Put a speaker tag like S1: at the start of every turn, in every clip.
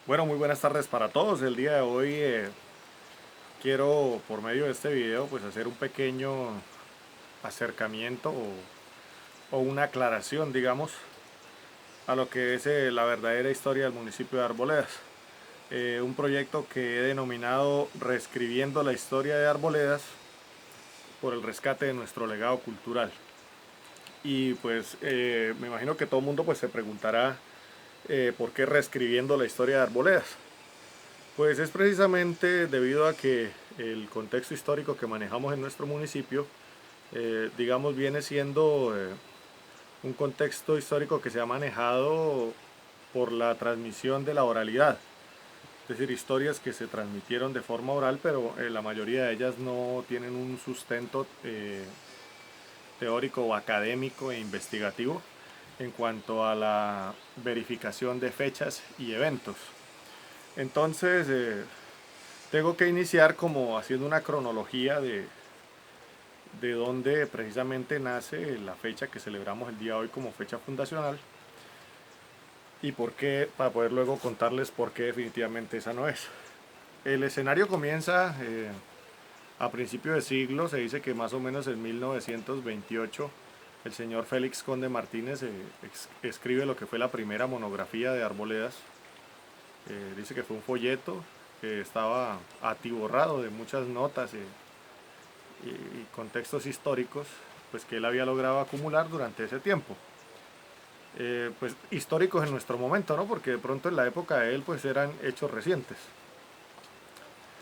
S1: Bueno, muy buenas tardes para todos. El día de hoy quiero, por medio de este video, pues hacer un pequeño acercamiento o una aclaración, digamos, a lo que es la verdadera historia del municipio de Arboledas. Un proyecto que he denominado Reescribiendo la historia de Arboledas por el rescate de nuestro legado cultural. Y pues me imagino que todo el mundo pues se preguntará por qué reescribiendo la historia de Arboledas. Pues es precisamente debido a que el contexto histórico que manejamos en nuestro municipio, digamos, viene siendo un contexto histórico que se ha manejado por la transmisión de la oralidad. Es decir, historias que se transmitieron de forma oral, pero la mayoría de ellas no tienen un sustento teórico o académico e investigativo en cuanto a la verificación de fechas y eventos. Entonces, tengo que iniciar como haciendo una cronología de dónde precisamente nace la fecha que celebramos el día de hoy como fecha fundacional y por qué, para poder luego contarles por qué definitivamente esa no es. El escenario comienza a principios de siglo, se dice que más o menos en 1928 el señor Félix Conde Martínez escribe lo que fue la primera monografía de Arboledas. Dice que fue un folleto que estaba atiborrado de muchas notas y contextos históricos pues que él había logrado acumular durante ese tiempo. Pues históricos en nuestro momento, ¿no? Porque de pronto en la época de él pues eran hechos recientes.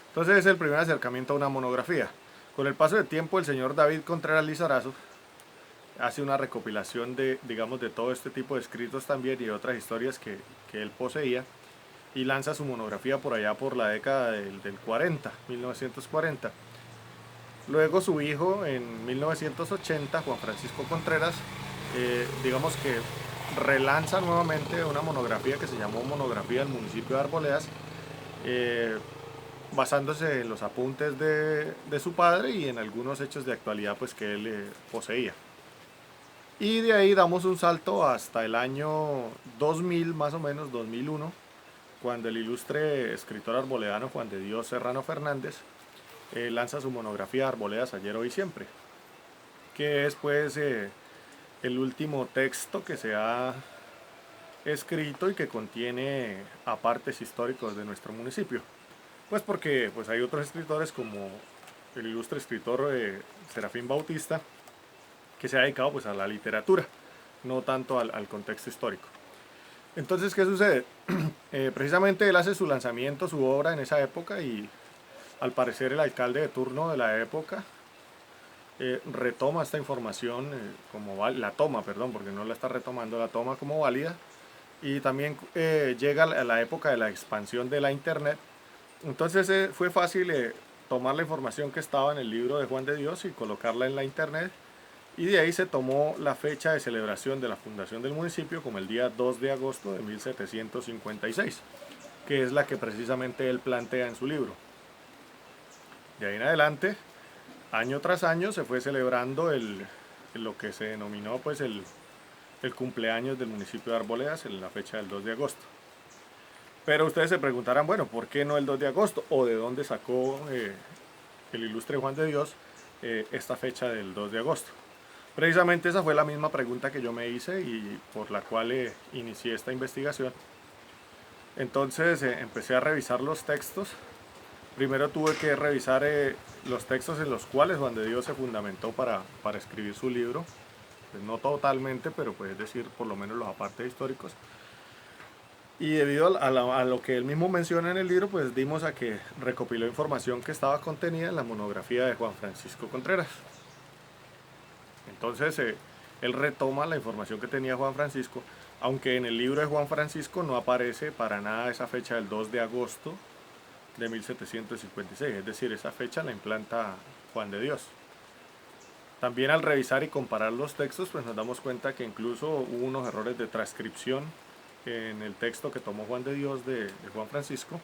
S1: Entonces es el primer acercamiento a una monografía. Con el paso del tiempo el señor David Contreras Lizarazo hace una recopilación de, digamos, de todo este tipo de escritos también y otras historias que él poseía y lanza su monografía por allá por la década del 40, 1940. Luego su hijo en 1980, Juan Francisco Contreras, digamos que relanza nuevamente una monografía que se llamó Monografía del municipio de Arboledas, eh, basándose en los apuntes de su padre y en algunos hechos de actualidad pues, que él poseía. Y de ahí damos un salto hasta el año 2000, más o menos 2001, cuando el ilustre escritor arboledano Juan de Dios Serrano Fernández lanza su monografía Arboledas ayer, hoy, siempre, que es pues el último texto que se ha escrito y que contiene apartes históricos de nuestro municipio. Pues porque pues hay otros escritores como el ilustre escritor Serafín Bautista, que se ha dedicado pues a la literatura, no tanto al contexto histórico. Entonces, ¿qué sucede? Precisamente él hace su lanzamiento, su obra en esa época y al parecer el alcalde de turno de la época retoma esta información la toma, perdón, porque no la está retomando, la toma como válida y también llega a la época de la expansión de la internet. Entonces fue fácil tomar la información que estaba en el libro de Juan de Dios y colocarla en la internet y de ahí se tomó la fecha de celebración de la fundación del municipio como el día 2 de agosto de 1756, que es la que precisamente él plantea en su libro. De ahí en adelante, año tras año se fue celebrando lo que se denominó pues el cumpleaños del municipio de Arboledas en la fecha del 2 de agosto. Pero ustedes se preguntarán, bueno, ¿por qué no el 2 de agosto? ¿O de dónde sacó el ilustre Juan de Dios esta fecha del 2 de agosto? Precisamente esa fue la misma pregunta que yo me hice y por la cual inicié esta investigación. Entonces empecé a revisar los textos. Primero tuve que revisar los textos en los cuales Juan de Dios se fundamentó para escribir su libro. Pues no totalmente, pero pues es decir, por lo menos los apartes históricos. Y debido a lo que él mismo menciona en el libro, pues dimos a que recopiló información que estaba contenida en la monografía de Juan Francisco Contreras. Entonces, él retoma la información que tenía Juan Francisco, aunque en el libro de Juan Francisco no aparece para nada esa fecha del 2 de agosto de 1756, es decir, esa fecha la implanta Juan de Dios. También al revisar y comparar los textos, pues nos damos cuenta que incluso hubo unos errores de transcripción en el texto que tomó Juan de Dios de Juan Francisco,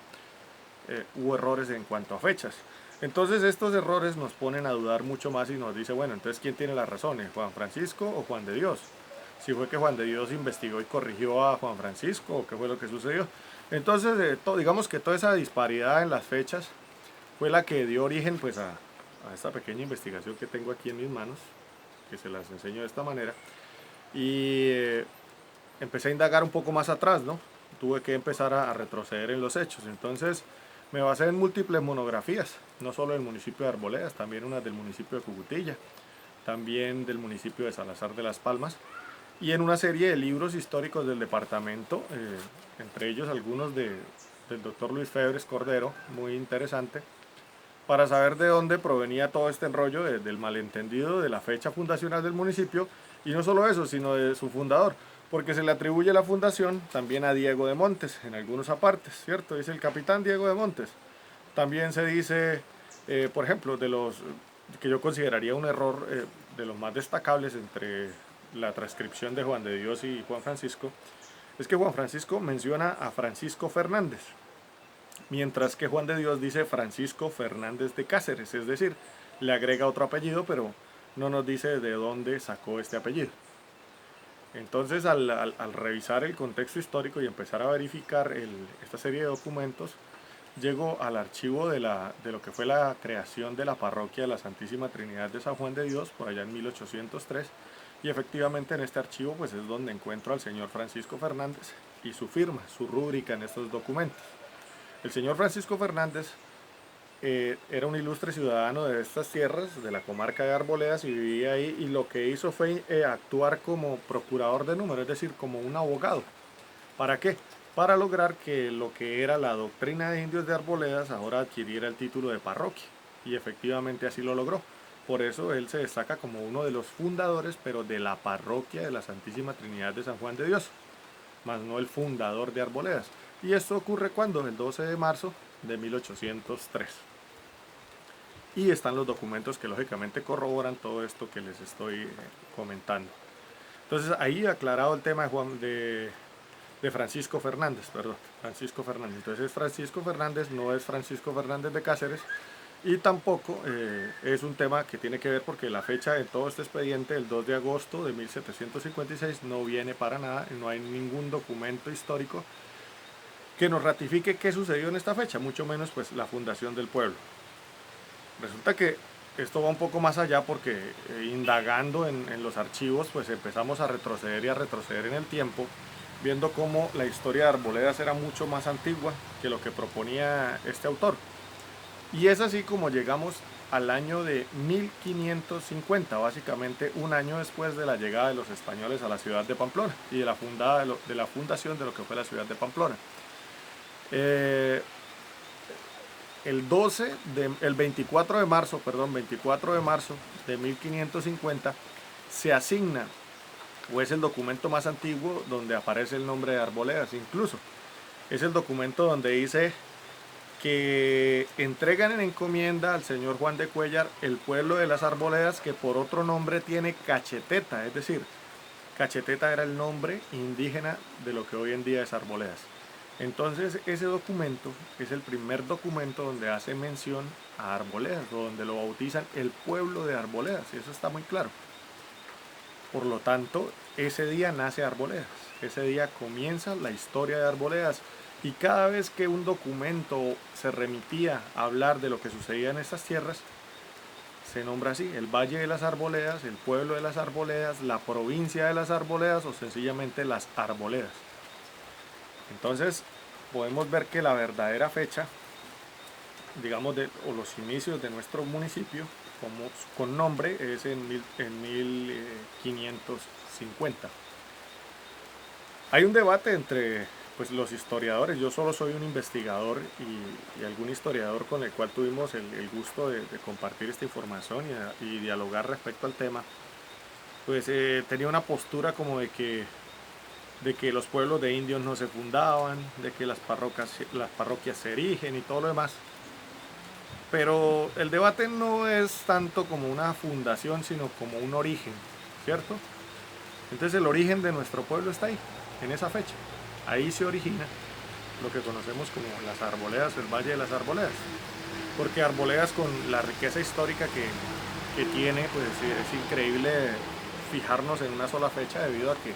S1: hubo errores en cuanto a fechas. Entonces estos errores nos ponen a dudar mucho más y nos dice, bueno, entonces ¿quién tiene las razones? ¿Juan Francisco o Juan de Dios? Si fue que Juan de Dios investigó y corrigió a Juan Francisco o qué fue lo que sucedió. Entonces, digamos que toda esa disparidad en las fechas fue la que dio origen pues a esta pequeña investigación que tengo aquí en mis manos, que se las enseño de esta manera. Y empecé a indagar un poco más atrás, ¿no? Tuve que empezar a retroceder en los hechos. Entonces me basé en múltiples monografías, no solo del municipio de Arboledas, también unas del municipio de Cucutilla, también del municipio de Salazar de las Palmas, y en una serie de libros históricos del departamento, entre ellos algunos del doctor Luis Febres Cordero, muy interesante, para saber de dónde provenía todo este enrollo del malentendido de la fecha fundacional del municipio, y no solo eso, sino de su fundador, porque se le atribuye la fundación también a Diego de Montes, en algunos apartes, ¿cierto? Dice el capitán Diego de Montes. También se dice, por ejemplo, de los que yo consideraría un error de los más destacables entre la transcripción de Juan de Dios y Juan Francisco, es que Juan Francisco menciona a Francisco Fernández, mientras que Juan de Dios dice Francisco Fernández de Cáceres, es decir, le agrega otro apellido, pero no nos dice de dónde sacó este apellido. Entonces, al revisar el contexto histórico y empezar a verificar esta serie de documentos, llego al archivo de lo que fue la creación de la parroquia de la Santísima Trinidad de San Juan de Dios, por allá en 1803, y efectivamente en este archivo pues es donde encuentro al señor Francisco Fernández y su firma, su rúbrica en estos documentos. El señor Francisco Fernández era un ilustre ciudadano de estas tierras, de la comarca de Arboledas, y vivía ahí, y lo que hizo fue actuar como procurador de número, es decir, como un abogado. ¿Para qué? Para lograr que lo que era la doctrina de indios de Arboledas ahora adquiriera el título de parroquia, y efectivamente así lo logró. Por eso él se destaca como uno de los fundadores, pero de la parroquia de la Santísima Trinidad de San Juan de Dios, más no el fundador de Arboledas. Y esto ocurre cuando, el 12 de marzo de 1803. Y están los documentos que lógicamente corroboran todo esto que les estoy comentando. Entonces ahí aclarado el tema de Francisco Fernández, perdón, Francisco Fernández. Entonces Francisco Fernández no es Francisco Fernández de Cáceres, y tampoco es un tema que tiene que ver, porque la fecha de todo este expediente, el 2 de agosto de 1756, no viene para nada, no hay ningún documento histórico que nos ratifique qué sucedió en esta fecha, mucho menos pues la fundación del pueblo. Resulta que esto va un poco más allá, porque indagando en los archivos pues empezamos a retroceder y a retroceder en el tiempo, viendo cómo la historia de Arboledas era mucho más antigua que lo que proponía este autor. Y es así como llegamos al año de 1550, básicamente un año después de la llegada de los españoles a la ciudad de Pamplona y de la fundación de lo que fue la ciudad de Pamplona. El 24 de marzo de 1550 se asigna, o es el documento más antiguo donde aparece el nombre de Arboledas. Incluso es el documento donde dice que entregan en encomienda al señor Juan de Cuéllar el pueblo de las Arboledas, que por otro nombre tiene Cacheteta, es decir, Cacheteta era el nombre indígena de lo que hoy en día es Arboledas. Entonces ese documento es el primer documento donde hace mención a Arboledas, o donde lo bautizan el pueblo de Arboledas, y eso está muy claro. Por lo tanto, ese día nace Arboledas, ese día comienza la historia de Arboledas, y cada vez que un documento se remitía a hablar de lo que sucedía en estas tierras, se nombra así: el Valle de las Arboledas, el pueblo de las Arboledas, la provincia de las Arboledas, o sencillamente las Arboledas. Entonces podemos ver que la verdadera fecha, digamos, o los inicios de nuestro municipio con nombre, es en 1550. Hay un debate entre pues los historiadores. Yo solo soy un investigador y algún historiador con el cual tuvimos el gusto de compartir esta información y dialogar respecto al tema. Pues tenía una postura como de que los pueblos de indios no se fundaban, de que las parroquias se erigen y todo lo demás. Pero el debate no es tanto como una fundación, sino como un origen, ¿cierto? Entonces el origen de nuestro pueblo está ahí, en esa fecha. Ahí se origina lo que conocemos como las Arboledas, el Valle de las Arboledas. Porque Arboledas, con la riqueza histórica que tiene, pues es increíble fijarnos en una sola fecha, debido a que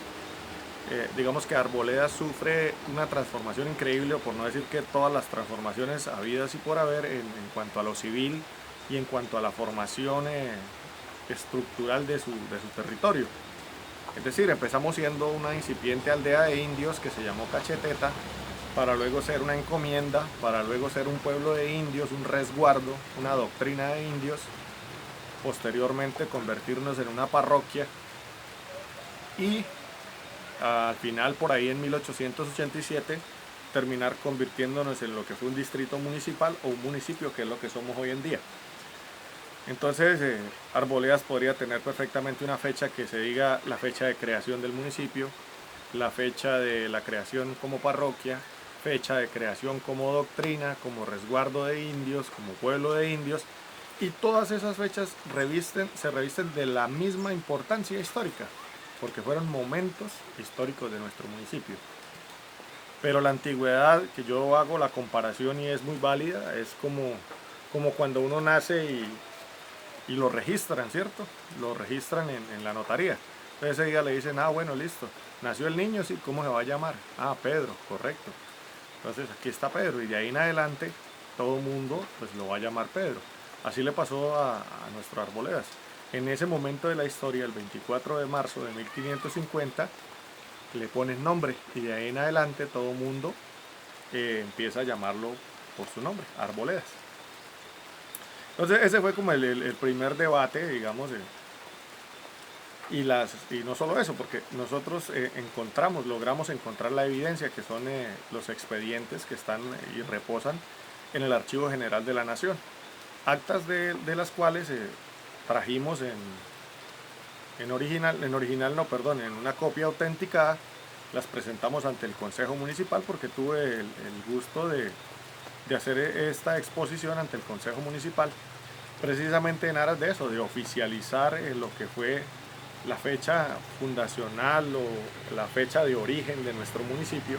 S1: digamos que Arboledas sufre una transformación increíble, o por no decir que todas las transformaciones habidas y por haber en cuanto a lo civil y en cuanto a la formación estructural de su territorio. Es decir, empezamos siendo una incipiente aldea de indios que se llamó Cacheteta, para luego ser una encomienda, para luego ser un pueblo de indios, un resguardo, una doctrina de indios, posteriormente convertirnos en una parroquia y al final, por ahí en 1887, terminar convirtiéndonos en lo que fue un distrito municipal o un municipio, que es lo que somos hoy en día. Entonces, Arboledas podría tener perfectamente una fecha que se diga la fecha de creación del municipio, la fecha de la creación como parroquia, fecha de creación como doctrina, como resguardo de indios, como pueblo de indios, y todas esas fechas se revisten de la misma importancia histórica, porque fueron momentos históricos de nuestro municipio. Pero la antigüedad, que yo hago la comparación y es muy válida, es como cuando uno nace y lo registran, ¿cierto? Lo registran en la notaría. Entonces ese día le dicen, bueno, listo, nació el niño, sí, ¿cómo se va a llamar? Pedro, correcto. Entonces aquí está Pedro, y de ahí en adelante todo el mundo pues lo va a llamar Pedro. Así le pasó a nuestro Arboledas. En ese momento de la historia, el 24 de marzo de 1550, le ponen nombre, y de ahí en adelante todo el mundo empieza a llamarlo por su nombre, Arboledas. Entonces ese fue como el primer debate, digamos, y no solo eso, porque nosotros logramos encontrar la evidencia, que son los expedientes que están y reposan en el Archivo General de la Nación, actas de las cuales trajimos en original no, perdón, en una copia autenticada, las presentamos ante el Consejo Municipal, porque tuve el gusto de hacer esta exposición ante el Consejo Municipal, precisamente en aras de eso, de oficializar lo que fue la fecha fundacional o la fecha de origen de nuestro municipio,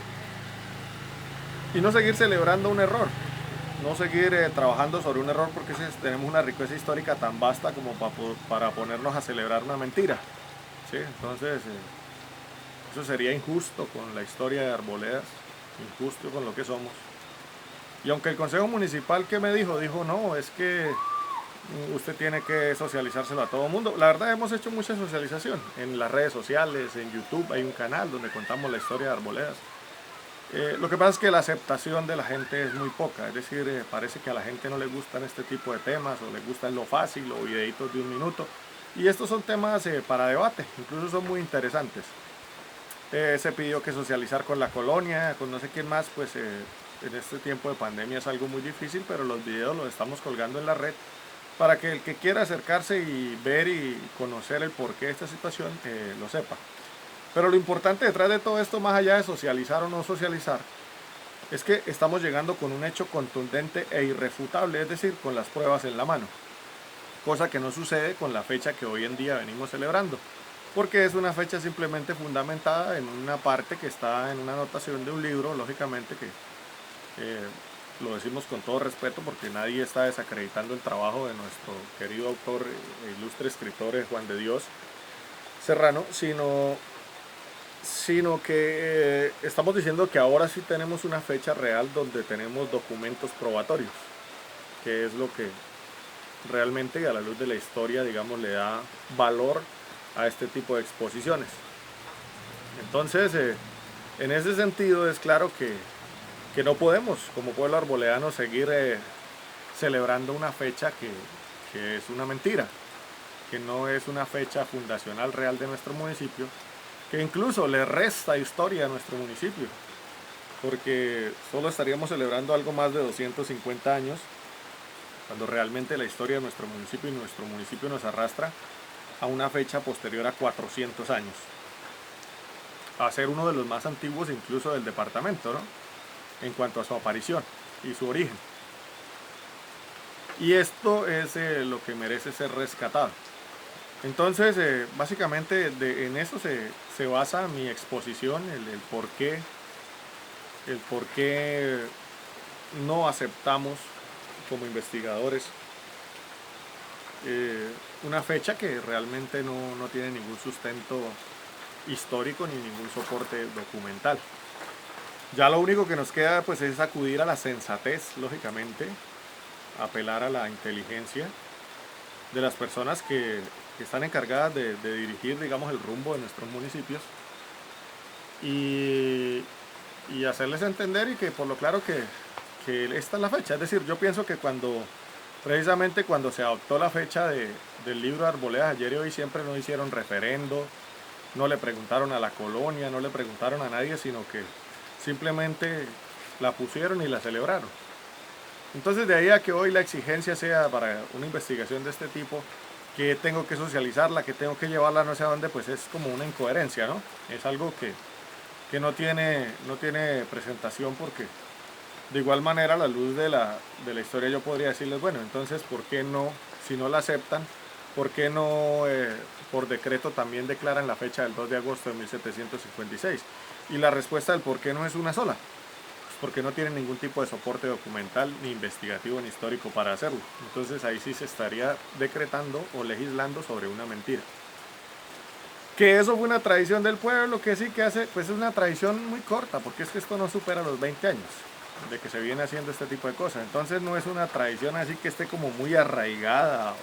S1: y no seguir celebrando un error, no seguir trabajando sobre un error, porque tenemos una riqueza histórica tan vasta como para ponernos a celebrar una mentira, ¿sí? Entonces eso sería injusto con la historia de Arboledas, injusto con lo que somos. Y aunque el Consejo Municipal, que me dijo, no, es que usted tiene que socializárselo a todo el mundo. La verdad, hemos hecho mucha socialización en las redes sociales, en YouTube hay un canal donde contamos la historia de Arboledas. Lo que pasa es que la aceptación de la gente es muy poca, es decir, parece que a la gente no le gustan este tipo de temas, o le gustan lo fácil, o videitos de un minuto, y estos son temas para debate, incluso son muy interesantes. Se pidió que socializar con la colonia, con no sé quién más, pues en este tiempo de pandemia es algo muy difícil, pero los videos los estamos colgando en la red, para que el que quiera acercarse y ver y conocer el porqué de esta situación lo sepa. Pero lo importante detrás de todo esto, más allá de socializar o no socializar, es que estamos llegando con un hecho contundente e irrefutable, es decir, con las pruebas en la mano, cosa que no sucede con la fecha que hoy en día venimos celebrando, porque es una fecha simplemente fundamentada en una parte que está en una anotación de un libro, lógicamente que lo decimos con todo respeto, porque nadie está desacreditando el trabajo de nuestro querido autor e ilustre escritor Juan de Dios Serrano, sino que estamos diciendo que ahora sí tenemos una fecha real donde tenemos documentos probatorios, que es lo que realmente, a la luz de la historia, digamos, le da valor a este tipo de exposiciones. Entonces, en ese sentido es claro que no podemos, como pueblo arboleano, seguir celebrando una fecha que es una mentira, que no es una fecha fundacional real de nuestro municipio, que incluso le resta historia a nuestro municipio, porque solo estaríamos celebrando algo más de 250 años, cuando realmente la historia de nuestro municipio y nuestro municipio nos arrastra a una fecha posterior a 400 años, a ser uno de los más antiguos incluso del departamento, ¿no?, en cuanto a su aparición y su origen. Y esto es lo que merece ser rescatado. Entonces, básicamente en eso se basa mi exposición, el por qué no aceptamos como investigadores una fecha que realmente no tiene ningún sustento histórico ni ningún soporte documental. Ya lo único que nos queda pues es acudir a la sensatez, lógicamente, apelar a la inteligencia de las personas que están encargadas de dirigir, digamos, el rumbo de nuestros municipios y, y hacerles entender y que por lo claro que esta es la fecha. Es decir, yo pienso que precisamente cuando se adoptó la fecha del libro de Arboledas ayer y hoy, siempre no hicieron referendo, no le preguntaron a la colonia, no le preguntaron a nadie, sino que simplemente la pusieron y la celebraron. Entonces de ahí a que hoy la exigencia sea para una investigación de este tipo, que tengo que socializarla, que tengo que llevarla no sé a dónde, pues es como una incoherencia, ¿no? Es algo que no tiene presentación, porque de igual manera a la luz de la historia yo podría decirles, bueno, entonces ¿por qué no, si no la aceptan, por qué no por decreto también declaran la fecha del 2 de agosto de 1756? Y la respuesta del por qué no es una sola. Porque no tienen ningún tipo de soporte documental, ni investigativo, ni histórico para hacerlo. Entonces ahí sí se estaría decretando o legislando sobre una mentira. Que eso fue una tradición del pueblo, que sí que hace, pues es una tradición muy corta, porque es que esto no supera los 20 años de que se viene haciendo este tipo de cosas. Entonces no es una tradición así que esté como muy arraigada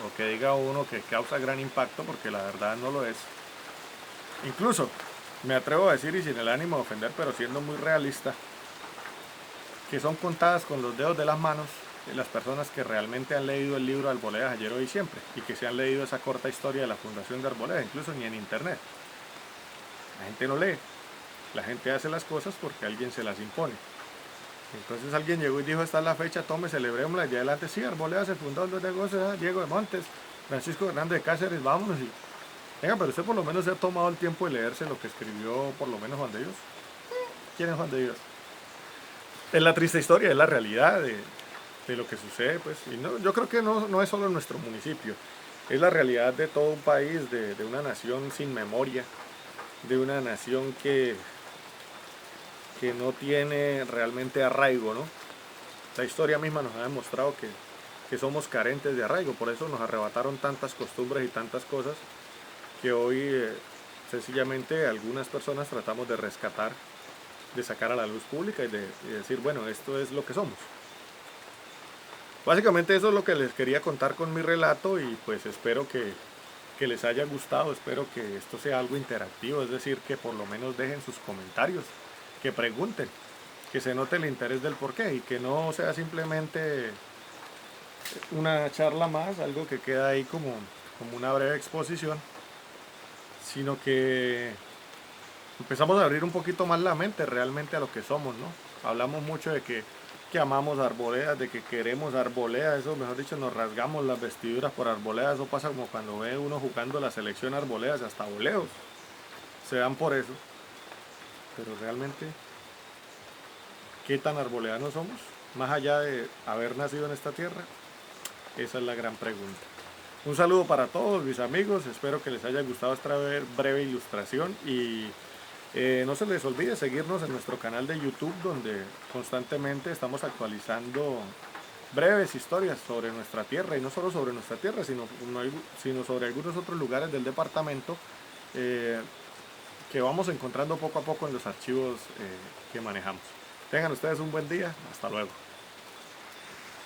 S1: o que diga uno que causa gran impacto, porque la verdad no lo es. Incluso me atrevo a decir, y sin el ánimo de ofender, pero siendo muy realista, que son contadas con los dedos de las manos las personas que realmente han leído el libro Arboledas ayer, hoy y siempre, y que se han leído esa corta historia de la fundación de Arboledas, incluso ni en internet. La gente no lee, la gente hace las cosas porque alguien se las impone. Entonces alguien llegó y dijo, esta es la fecha, tome, celebrémosla, y de adelante, sí, Arboledas se fundó el 2 de agosto, Diego de Montes, Francisco Hernández de Cáceres, vámonos. Y venga, pero usted por lo menos se ha tomado el tiempo de leerse lo que escribió por lo menos Juan de Dios. ¿Quién es Juan de Dios? Es la triste historia, es la realidad de lo que sucede, pues. Y no, yo creo que no es solo en nuestro municipio, es la realidad de todo un país, de una nación sin memoria, de una nación que no tiene realmente arraigo, ¿no? La historia misma nos ha demostrado que somos carentes de arraigo, por eso nos arrebataron tantas costumbres y tantas cosas que hoy sencillamente algunas personas tratamos de rescatar, de sacar a la luz pública y de decir, bueno, esto es lo que somos. Básicamente eso es lo que les quería contar con mi relato, y pues espero que les haya gustado, espero que esto sea algo interactivo, es decir, que por lo menos dejen sus comentarios, que pregunten, que se note el interés del porqué y que no sea simplemente una charla más, algo que queda ahí como una breve exposición, sino que empezamos a abrir un poquito más la mente realmente a lo que somos, ¿no? Hablamos mucho de que amamos Arboledas, de que queremos Arboledas, eso mejor dicho, nos rasgamos las vestiduras por Arboledas. Eso pasa como cuando ve uno jugando la selección Arboledas, hasta voleos se dan por eso. Pero realmente, ¿qué tan arboledanos somos? Más allá de haber nacido en esta tierra, esa es la gran pregunta. Un saludo para todos mis amigos, espero que les haya gustado esta breve ilustración, y no se les olvide seguirnos en nuestro canal de YouTube, donde constantemente estamos actualizando breves historias sobre nuestra tierra, y no solo sobre nuestra tierra, sino sobre algunos otros lugares del departamento que vamos encontrando poco a poco en los archivos que manejamos. Tengan ustedes un buen día, hasta luego.